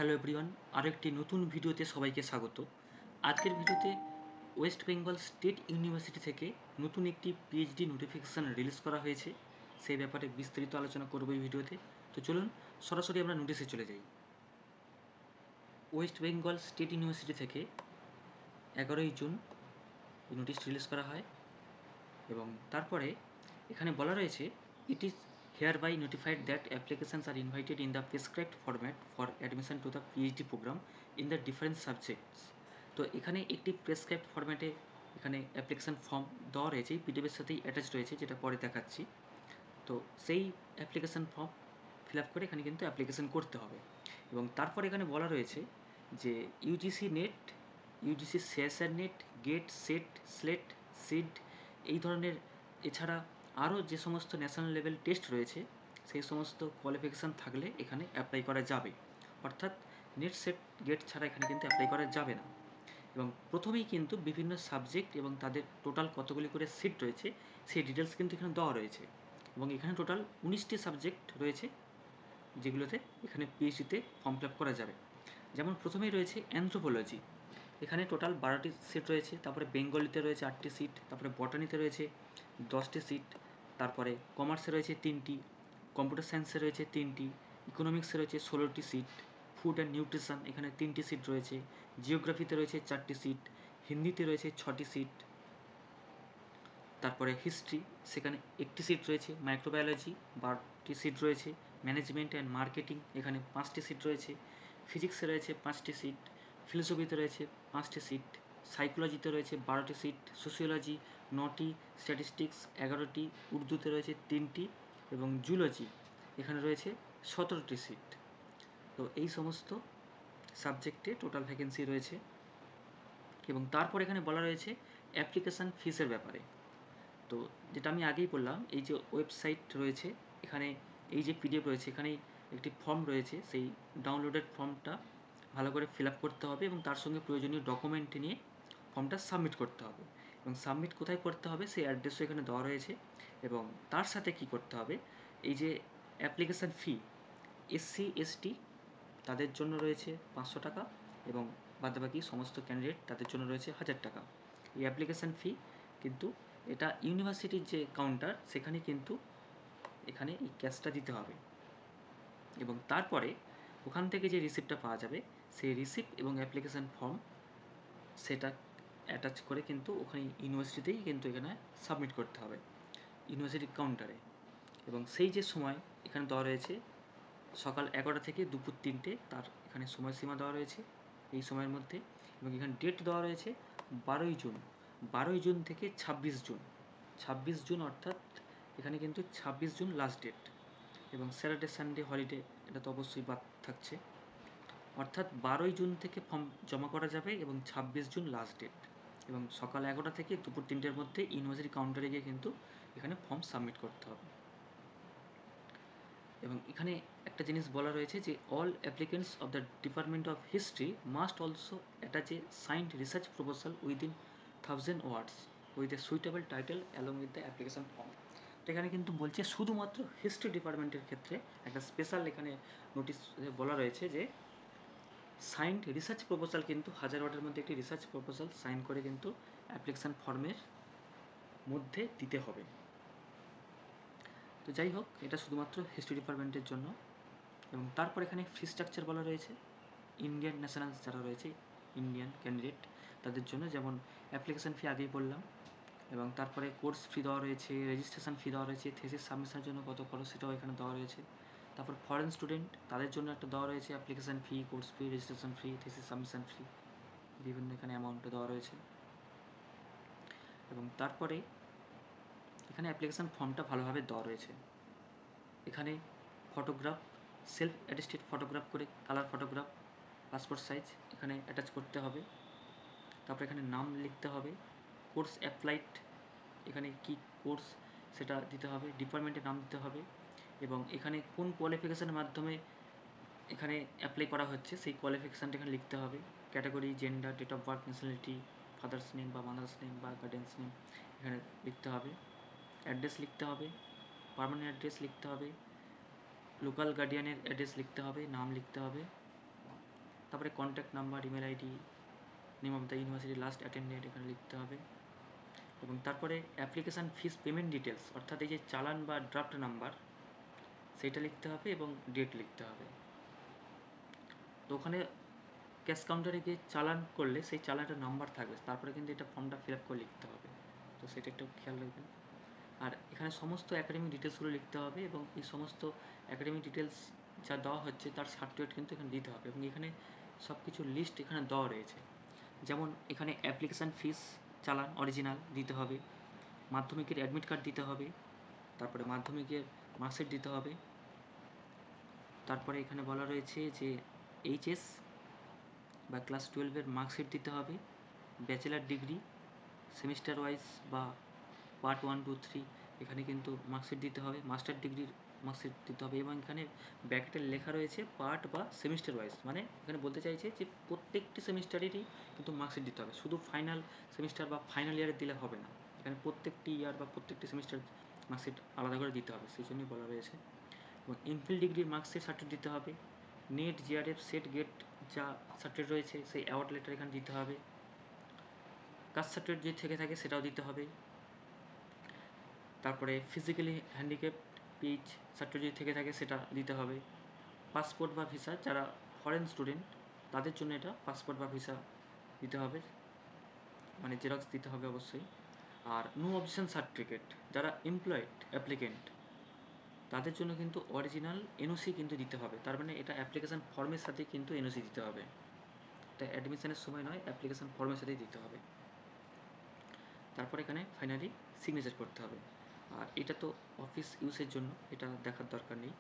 Hello everyone, আরও একটি নতুন ভিডিওতে সবাইকে স্বাগত। আজকের ভিডিওতে ওয়েস্ট বেঙ্গল স্টেট ইউনিভার্সিটি থেকে নতুন একটি পিএইচডি নোটিফিকেশান রিলিজ করা হয়েছে, সেই ব্যাপারে বিস্তারিত আলোচনা করব এই ভিডিওতে। তো চলুন সরাসরি আমরা নোটিশে চলে যাই। ওয়েস্ট বেঙ্গল স্টেট ইউনিভার্সিটি থেকে 11ই জুন এই নোটিশ রিলিজ করা হয় এবং তারপরে এখানে বলা রয়েছে, it is hereby notified that applications are invited in the prescribed format for admission to the PhD program in the different subjects. তো এখানে একটি প্রেসক্রাইবড ফরম্যাটে এখানে অ্যাপ্লিকেশান ফর্ম দেওয়া রয়েছে, পিডিএফের সাথেই অ্যাটাচ রয়েছে, যেটা পরে দেখাচ্ছি। তো সেই অ্যাপ্লিকেশান ফর্ম ফিল আপ করে এখানে কিন্তু অ্যাপ্লিকেশান করতে হবে। এবং তারপর এখানে বলা রয়েছে যে UGC NET, UGC CSIR NET, GATE, SET, SLET, সিড এই ধরনের, এছাড়া আরও যে সমস্ত ন্যাশনাল লেভেল টেস্ট রয়েছে সেই সমস্ত কোয়ালিফিকেশান থাকলে এখানে অ্যাপ্লাই করা যাবে। অর্থাৎ নেট, সেট, গেট ছাড়া এখানে কিন্তু অ্যাপ্লাই করা যাবে না। এবং প্রথমেই কিন্তু বিভিন্ন সাবজেক্ট এবং তাদের টোটাল কতগুলি করে সিট রয়েছে সেই ডিটেলস কিন্তু এখানে দেওয়া রয়েছে। এবং এখানে টোটাল 19টি সাবজেক্ট রয়েছে যেগুলোতে এখানে পিএইচডিতে ফর্ম ফিল আপ করা যাবে। যেমন প্রথমেই রয়েছে অ্যানথ্রোপোলজি, এখানে টোটাল 12টি সিট রয়েছে। তারপরে বেঙ্গলিতে রয়েছে 8টি সিট, তারপরে বটানিতে রয়েছে 10টি সিট, তারপরে কমার্সে রয়েছে 3টি, কম্পিউটার সায়েন্সে রয়েছে 3টি, ইকোনমিক্সে রয়েছে 16টি সিট, ফুড অ্যান্ড নিউট্রিশন এখানে 3টি সিট রয়েছে, জিওগ্রাফিতে রয়েছে 4টি সিট, হিন্দিতে রয়েছে 6টি সিট, তারপরে হিস্ট্রি সেখানে 1টি সিট রয়েছে, মাইক্রোবায়োলজি 12টি সিট রয়েছে, ম্যানেজমেন্ট অ্যান্ড মার্কেটিং এখানে 5টি সিট রয়েছে, ফিজিক্সে রয়েছে 5টি সিট, ফিলোসফিতে রয়েছে 5টি সিট, সাইকোলজিতে রয়েছে 12টি সিট, সোশিওলজি 9টি, স্ট্যাটিস্টিক্স 11টি, উর্দুতে রয়েছে 3টি এবং জুলজি এখানে রয়েছে 17টি সিট। তো এই সমস্ত সাবজেক্টে টোটাল ভ্যাকেন্সি রয়েছে। এবং তারপর এখানে বলা রয়েছে অ্যাপ্লিকেশান ফিসের ব্যাপারে। তো যেটা আমি আগেই বললাম, এই যে ওয়েবসাইট রয়েছে এখানে, এই যে পিডিএফ রয়েছে এখানে একটি ফর্ম রয়েছে, সেই ডাউনলোডেড ফর্মটা ভালো করে ফিল আপ করতে হবে এবং তার সঙ্গে প্রয়োজনীয় ডকুমেন্ট নিয়ে ফর্মটা সাবমিট করতে হবে। এবং সাবমিট কোথায় করতে হবে সেই অ্যাড্রেসও এখানে দেওয়া রয়েছে। এবং তার সাথে কি করতে হবে, এই যে অ্যাপ্লিকেশান ফি, এসসি এসটি তাদের জন্য রয়েছে 500 টাকা এবং বাদবাকি সমস্ত ক্যান্ডিডেট তাদের জন্য রয়েছে 1000 টাকা। এই অ্যাপ্লিকেশান ফি কিন্তু এটা ইউনিভার্সিটির যে কাউন্টার সেখানে কিন্তু এখানে এই ক্যাশটা দিতে হবে। এবং তারপরে ওখান থেকে যে রিসিপ্টটা পাওয়া যাবে সেই রিসিপ্ট এবং অ্যাপ্লিকেশান ফর্ম সেটা অ্যাটাচ করে কিন্তু ওখানে ইউনিভার্সিটিতেই কিন্তু এখানে সাবমিট করতে হবে ইউনিভার্সিটির কাউন্টারে। এবং সেই যে সময় এখানে দেওয়া রয়েছে সকাল 11টা থেকে দুপুর 3টে, তার এখানে সময়সীমা দেওয়া রয়েছে এই সময়ের মধ্যে। এবং এখানে ডেট দেওয়া রয়েছে 12ই জুন, 12ই জুন থেকে 26 জুন, 26 জুন অর্থাৎ এখানে কিন্তু 26 জুন লাস্ট ডেট। এবং স্যাটারডে সানডে হলিডে এটা তো অবশ্যই বাদ থাকছে, অর্থাৎ 12ই জুন থেকে ফর্ম জমা করা যাবে এবং 26 জুন লাস্ট ডেট। এবং সকাল 11টা থেকে দুপুর 3টের মধ্যে ইউনিভার্সিটি কাউন্টারে গিয়ে কিন্তু এখানে ফর্ম সাবমিট করতে হবে। এবং এখানে একটা জিনিস বলা রয়েছে যে all applicants of the department of history must also attach A signed research proposal within 1000 words with a suitable title along with the application form. তো এখানে কিন্তু বলছে শুধুমাত্র হিস্ট্রি ডিপার্টমেন্টের ক্ষেত্রে একটা স্পেশাল এখানে নোটিশ বলা রয়েছে যে সাইন্ড রিসার্চ প্রপোজাল কিন্তু 1000 ওয়ার্ডের মধ্যে একটি রিসার্চ প্রপোজাল সাইন করে কিন্তু অ্যাপ্লিকেশান ফর্মের মধ্যে দিতে হবে। তো যাই হোক, এটা শুধুমাত্র হিস্ট্রি ডিপার্টমেন্টের জন্য। এবং তারপর এখানে ফি স্ট্রাকচার বলা রয়েছে ইন্ডিয়ান ন্যাশনালস যারা রয়েছে, ইন্ডিয়ান ক্যান্ডিডেট তাদের জন্য, যেমন অ্যাপ্লিকেশান ফি আগেই বললাম। এবং তারপরে কোর্স ফি দেওয়া রয়েছে, রেজিস্ট্রেশন ফি দেওয়া রয়েছে, থিসিস সাবমিশনের জন্য কত খরচ সেটাও এখানে দেওয়া রয়েছে। তারপর ফরেন স্টুডেন্ট তাদের জন্য একটা দেওয়া রয়েছে application fee, course fee, registration fee, thesis submission fee, বিভিন্ন এখানে অ্যামাউন্টে দেওয়া রয়েছে। এবং তারপরে এখানে অ্যাপ্লিকেশান ফর্মটা ভালোভাবে দেওয়া রয়েছে। এখানে ফটোগ্রাফ, সেলফ অ্যাটেস্টেড ফটোগ্রাফ করে কালার ফটোগ্রাফ, পাসপোর্ট সাইজ এখানে অ্যাটাচ করতে হবে। তারপর এখানে নাম লিখতে হবে, কোর্স অ্যাপ্লাইড এখানে কি কোর্স সেটা দিতে হবে, ডিপার্টমেন্টের নাম দিতে হবে এবং এখানে কোন কোয়ালিফিকেশানের মাধ্যমে এখানে অ্যাপ্লাই করা হচ্ছে সেই কোয়ালিফিকেশানটা এখানে লিখতে হবে, category, gender, date of birth, nationality, father's name বা মাদার্স নেম বা গার্ডিয়ানস নেম এখানে লিখতে হবে, অ্যাড্রেস লিখতে হবে, পার্মানেন্ট অ্যাড্রেস লিখতে হবে, লোকাল গার্ডিয়ানের অ্যাড্রেস লিখতে হবে, নাম লিখতে হবে তারপরে contact number, email ID, name of the university last attended এখানে লিখতে হবে। এবং তারপরে অ্যাপ্লিকেশান ফিস পেমেন্ট ডিটেলস, অর্থাৎ এই যে চালান বা ড্রাফট নাম্বার সেটা লিখতে হবে এবং ডেট লিখতে হবে। তো ওখানে ক্যাশ কাউন্টারে গিয়ে চালান করলে সেই চালানটার নাম্বার থাকবে, তারপরে কিন্তু এটা ফর্মটা ফিল আপ করে লিখতে হবে, তো সেটা একটু খেয়াল রাখবেন। আর এখানে সমস্ত অ্যাকাডেমিক ডিটেলসগুলো লিখতে হবে এবং এই সমস্ত অ্যাকাডেমিক ডিটেলস যা দেওয়া হচ্ছে তার সার্টিফিকেট কিন্তু এখানে দিতে হবে। এবং এখানে সব কিছু লিস্ট এখানে দেওয়া রয়েছে, যেমন এখানে অ্যাপ্লিকেশান ফিস চালান অরিজিনাল দিতে হবে, মাধ্যমিকের অ্যাডমিট কার্ড দিতে হবে, তারপরে মাধ্যমিকের মার্কশিট দিতে হবে, তারপরে এখানে বলা রয়েছে যে এইচএস বা ক্লাস 12-এর মার্কশিট দিতে হবে, ব্যাচেলার ডিগ্রি সেমিস্টার ওয়াইজ বা পার্ট 1, 2, 3 এখানে কিন্তু মার্কশিট দিতে হবে, মাস্টার ডিগ্রির মার্কশিট দিতে হবে। এবং এখানে ব্র্যাকেটে লেখা রয়েছে পার্ট বা সেমিস্টার ওয়াইজ, মানে এখানে বলতে চাইছে যে প্রত্যেকটি সেমিস্টারেরই কিন্তু মার্কশিট দিতে হবে, শুধু ফাইনাল সেমিস্টার বা ফাইনাল ইয়ারে দিলে হবে না, এখানে প্রত্যেকটি ইয়ার বা প্রত্যেকটি সেমিস্টার মার্কশিট আলাদা করে দিতে হবে, সেই জন্যই বলা রয়েছে। এবং এমফিল ডিগ্রির মার্কশিট সার্টিফিকেট দিতে হবে, নেট, জিআরএফ, সেট, গেট যা সার্টিফিকেট রয়েছে সেই অ্যাওয়ার্ড লেটার এখানে দিতে হবে, কাস্ট সার্টিফিকেট যদি থেকে থাকে সেটাও দিতে হবে, তারপরে ফিজিক্যালি হ্যান্ডিক্যাপ পিচ সার্টিফিকেট যদি থেকে থাকে সেটা দিতে হবে, পাসপোর্ট বা ভিসা যারা ফরেন স্টুডেন্ট তাদের জন্য এটা পাসপোর্ট বা ভিসা দিতে হবে, মানে জেরক্স দিতে হবে অবশ্যই। আর নো অবজেকশন সার্টিফিকেট যারা এমপ্লয়েড অ্যাপ্লিকেন্ট তাদের জন্য কিন্তু অরিজিনাল এনওসি কিন্তু দিতে হবে, তার মানে এটা অ্যাপ্লিকেশান ফর্মের সাথে কিন্তু এনওসি দিতে হবে, এটা অ্যাডমিশনের সময় নয়, অ্যাপ্লিকেশান ফর্মের সাথেই দিতে হবে। তারপর এখানে ফাইনালি সিগনেচার করতে হবে। আর এটা তো অফিস ইউজের জন্য, এটা দেখার দরকার নেই।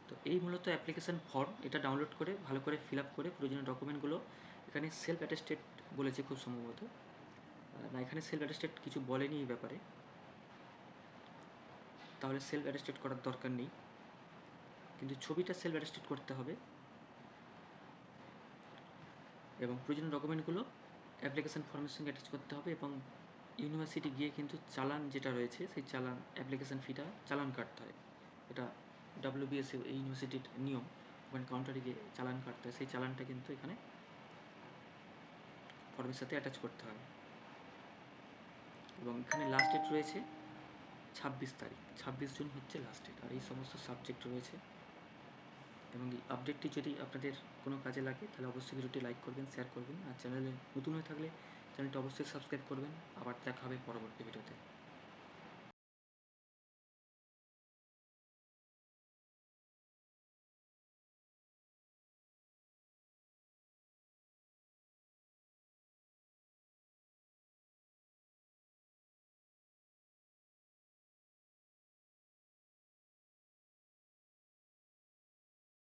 তো এই মূলত অ্যাপ্লিকেশান ফর্ম, এটা ডাউনলোড করে ভালো করে ফিল আপ করে প্রয়োজনীয় ডকুমেন্টগুলো এখানে সেলফ অ্যাটেস্টেড বলেছে খুব সম্ভবত, না এখানে সেলফ অ্যাটেস্টেড কিছু বলেনি এই ব্যাপারে, তাহলে সেলফ অ্যাটেস্টেড করার দরকার নেই, কিন্তু ছবিটা সেলফ অ্যাটেস্টেড করতে হবে। এবং প্রয়োজনীয় ডকুমেন্টগুলো অ্যাপ্লিকেশান ফর্মের সঙ্গে অ্যাটাচ করতে হবে এবং ইউনিভার্সিটি গিয়ে কিন্তু চালান যেটা রয়েছে সেই চালান অ্যাপ্লিকেশান ফিটা চালান কাটতে হয়, এটা ডাব্লিউবিএসসি এই ইউনিভার্সিটির নিয়ম, ওখানে কাউন্টারে গিয়ে চালান কাটতে হয়, সেই চালানটা কিন্তু এখানে ফর্মের সাথে অ্যাটাচ করতে হবে। এবং এখানে লাস্ট ডেট রয়েছে 26 তারিখ, 26 জুন হচ্ছে লাস্ট ডেট। আর এই সমস্ত সাবজেক্ট রয়েছে। এবং এই আপডেটটি যদি আপনাদের কোনো কাজে লাগে তাহলে অবশ্যই ভিডিওটি লাইক করবেন, শেয়ার করবেন, আর চ্যানেলে নতুন হয়ে থাকলে চ্যানেলটি অবশ্যই সাবস্ক্রাইব করবেন। আবার দেখা হবে পরবর্তী ভিডিওতে।